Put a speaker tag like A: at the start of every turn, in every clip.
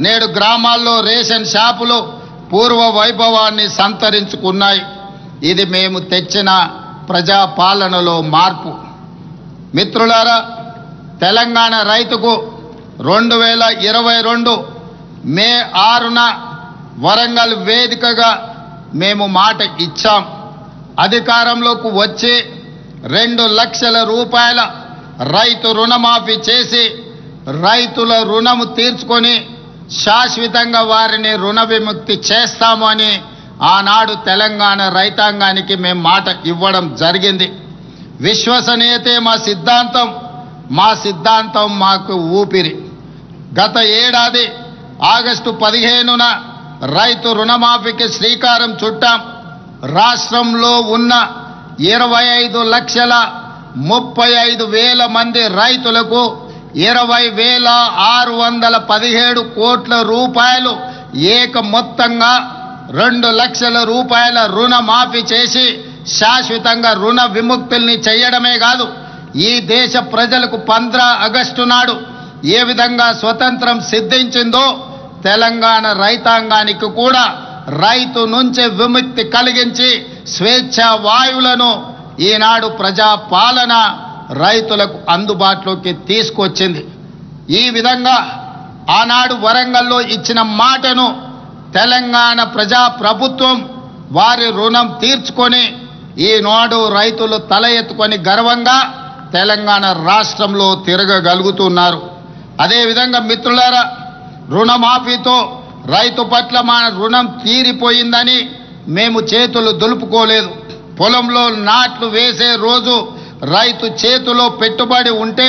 A: నేడు గ్రామాల్లో రేషన్ షాపులు పూర్వ వైభవాన్ని సంతరించుకున్నాయి. ఇది మేము తెచ్చిన ప్రజాపాలనలో మార్పు. మిత్రులారా, తెలంగాణ రైతుకు 2022 మే 6న వరంగల్ వేదికగా మేము మాట ఇచ్చాం. అధికారంలోకి వచ్చి 2 లక్షల రూపాయల రైతు రుణమాఫీ చేసి రైతుల రుణము తీర్చుకొని శాశ్వతంగా వారిని రుణ విముక్తి చేస్తాము అని ఆనాడు తెలంగాణ రైతాంగానికి మేము మాట ఇవ్వడం జరిగింది. విశ్వసనీయతే మా సిద్ధాంతం మాకు ఊపిరి. గత ఏడాది ఆగస్టు 15న రైతు రుణమాఫీకి శ్రీకారం చుట్టాం. రాష్ట్రంలో ఉన్న 25,35,000 మంది రైతులకు 20,617 కోట్ల రూపాయలు ఏక మొత్తంగా 2 లక్షల రూపాయల రుణమాఫీ చేసి శాశ్వతంగా రుణ విముక్తుల్ని చేయడమే కాదు, ఈ దేశ ప్రజలకు 15 ఆగస్టు నాడు ఏ విధంగా స్వతంత్రం సిద్ధించిందో తెలంగాణ రైతాంగానికి కూడా రైతు నుంచి విముక్తి కలిగించి స్వేచ్ఛా వాయువులను ఈనాడు ప్రజాపాలన రైతులకు అందుబాటులోకి తీసుకొచ్చింది. ఈ విధంగా ఆనాడు వరంగల్లో ఇచ్చిన మాటను తెలంగాణ ప్రజా ప్రభుత్వం వారి రుణం తీర్చుకొని ఈనాడు రైతులు తల ఎత్తుకొని గర్వంగా తెలంగాణ రాష్ట్రంలో తిరగగలుగుతున్నారు. అదేవిధంగా మిత్రులారా, రుణమాఫీతో రైతు పట్ల మన రుణం తీరిపోయిందని మేము చేతులు దులుపుకోలేదు. పొలంలో నాట్లు వేసే రోజు రైతు చేతిలో పెట్టుబడి ఉంటే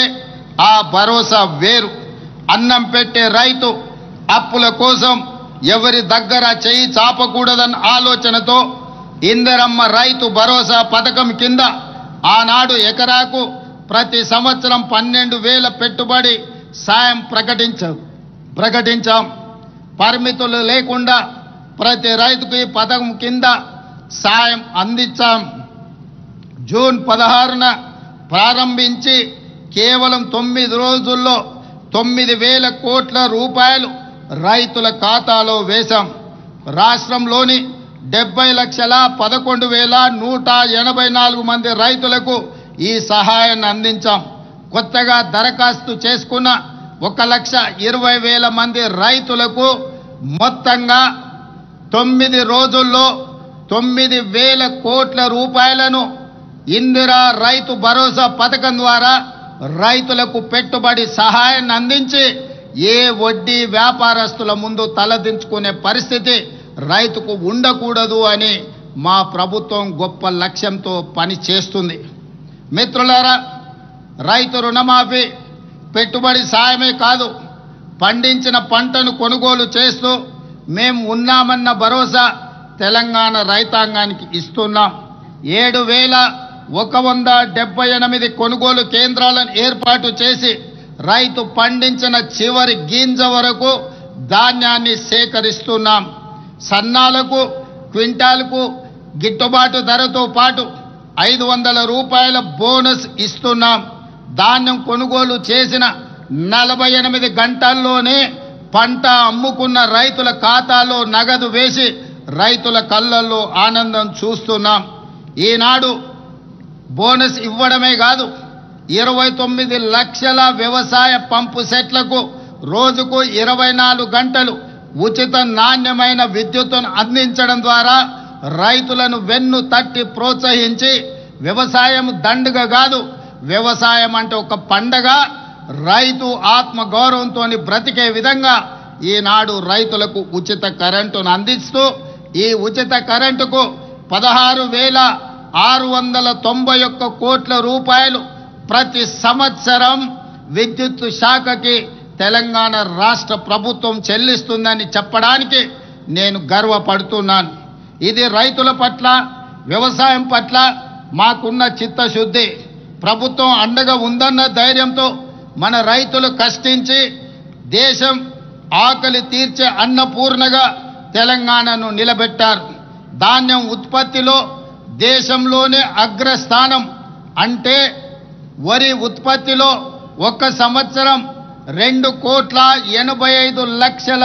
A: ఆ భరోసా వేరు. అన్నం పెట్టే రైతు అప్పుల కోసం ఎవరి దగ్గర చేయి చాపకూడదన్న ఆలోచనతో ఇందిరమ్మ రైతు భరోసా పథకం కింద ఆనాడు ఎకరాకు ప్రతి సంవత్సరం 12,000 పెట్టుబడి సాయం ప్రకటించాం. పరిమితులు లేకుండా ప్రతి రైతుకు ఈ పథకం కింద సాయం అందించాం. జూన్ 16న ప్రారంభించి కేవలం 9 రోజుల్లో 9,000 కోట్ల రూపాయలు రైతుల ఖాతాలో వేశాం. రాష్ట్రంలోని 70,11,184 మంది రైతులకు ఈ సహాయాన్ని అందించాం. కొత్తగా దరఖాస్తు చేసుకున్న 1,20,000 మంది రైతులకు మొత్తంగా 9 రోజుల్లో 9,000 కోట్ల రూపాయలను ఇందిరా రైతు భరోసా పథకం ద్వారా రైతులకు పెట్టుబడి సహాయాన్ని అందించి ఏ వడ్డీ వ్యాపారస్తుల ముందు తలదించుకునే పరిస్థితి రైతుకు ఉండకూడదు అని మా ప్రభుత్వం గొప్ప లక్ష్యంతో పని చేస్తుంది. మిత్రులారా, రైతు రుణమాఫీ పెట్టుబడి సాయమే కాదు, పండించిన పంటను కొనుగోలు చేస్తూ మేము ఉన్నామన్న భరోసా తెలంగాణ రైతాంగానికి ఇస్తున్నాం. 7,178 కొనుగోలు కేంద్రాలను ఏర్పాటు చేసి రైతు పండించిన చివరి గింజ వరకు ధాన్యాన్ని సేకరిస్తున్నాం. సన్నాలకు క్వింటాల్కు గిట్టుబాటు ధరతో పాటు 500 రూపాయల బోనస్ ఇస్తున్నాం. ధాన్యం కొనుగోలు చేసిన 48 గంటల్లోనే పంట అమ్ముకున్న రైతుల ఖాతాలో నగదు వేసి రైతుల కళ్ళల్లో ఆనందం చూస్తున్నాం. ఈనాడు బోనస్ ఇవ్వడమే కాదు, 29 లక్షల వ్యవసాయ పంపు సెట్లకు రోజుకు 24 గంటలు ఉచిత నాణ్యమైన విద్యుత్తును అందించడం ద్వారా రైతులను వెన్ను తట్టి ప్రోత్సహించి వ్యవసాయం దండుగ కాదు, వ్యవసాయం అంటే ఒక పండగ, రైతు ఆత్మ గౌరవంతో బ్రతికే విధంగా ఈనాడు రైతులకు ఉచిత కరెంటును అందిస్తూ ఈ ఉచిత కరెంటుకు 16,691 కోట్ల రూపాయలు ప్రతి సంవత్సరం విద్యుత్ శాఖకి తెలంగాణ రాష్ట్ర ప్రభుత్వం చెల్లిస్తుందని చెప్పడానికి నేను గర్వపడుతున్నాను. ఇది రైతుల పట్ల వ్యవసాయం పట్ల మాకున్న చిత్తశుద్ధి. ప్రభుత్వం అండగా ఉందన్న ధైర్యంతో మన రైతులు కష్టించి దేశం ఆకలి తీర్చే అన్నపూర్ణగా తెలంగాణను నిలబెట్టారు. ధాన్యం ఉత్పత్తిలో దేశంలోనే అగ్రస్థానం. అంటే వరి ఉత్పత్తిలో ఒక సంవత్సరం 2,85,00,000